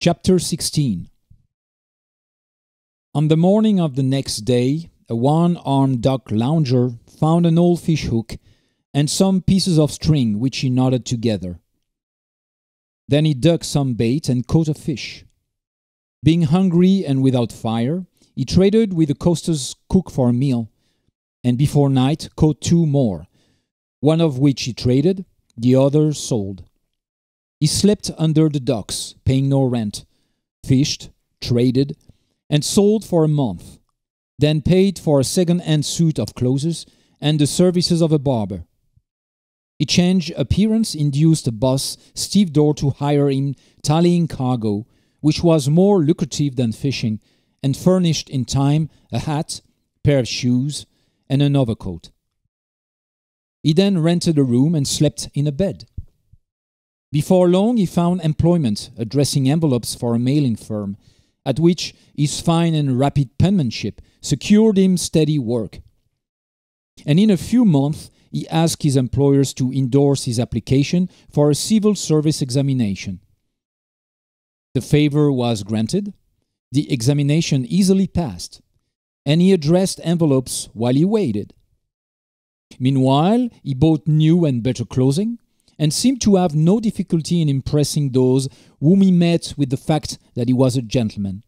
Chapter 16. On the morning of the next day, a one-armed dock lounger found an old fish hook and some pieces of string which he knotted together. Then he dug some bait and caught a fish. Being hungry and without fire, he traded with the coster's cook for a meal, and before night caught two more, one of which he traded, the other sold. He slept under the docks, paying no rent, fished, traded, and sold for a month, then paid for a second-hand suit of clothes and the services of a barber. He changed appearance, induced a boss, stevedore, to hire him tallying cargo, which was more lucrative than fishing, and furnished in time a hat, pair of shoes, and an overcoat. He then rented a room and slept in a bed. Before long, he found employment addressing envelopes for a mailing firm, at which his fine and rapid penmanship secured him steady work. And in a few months, he asked his employers to endorse his application for a civil service examination. The favor was granted, the examination easily passed, and he addressed envelopes while he waited. Meanwhile, he bought new and better clothing, and seemed to have no difficulty in impressing those whom he met with the fact that he was a gentleman.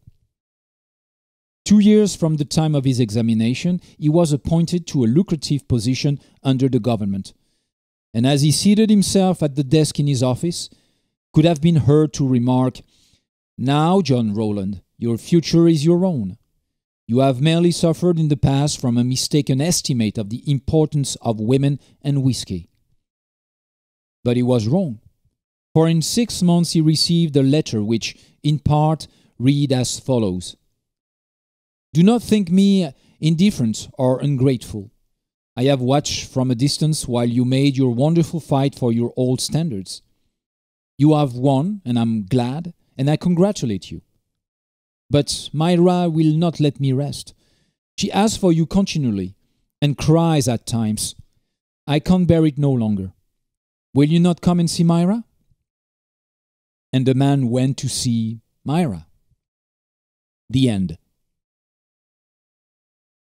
2 years from the time of his examination, he was appointed to a lucrative position under the government, and as he seated himself at the desk in his office, could have been heard to remark, "Now, John Rowland, your future is your own. You have merely suffered in the past from a mistaken estimate of the importance of women and whisky." But he was wrong, for in 6 months he received a letter which, in part, read as follows: "Do not think me indifferent or ungrateful. I have watched from a distance while you made your wonderful fight for your old standards. You have won, and I'm glad, and I congratulate you. But Myra will not let me rest. She asks for you continually, and cries at times. I can't bear it no longer. Will you not come and see Myra?" And the man went to see Myra. The end.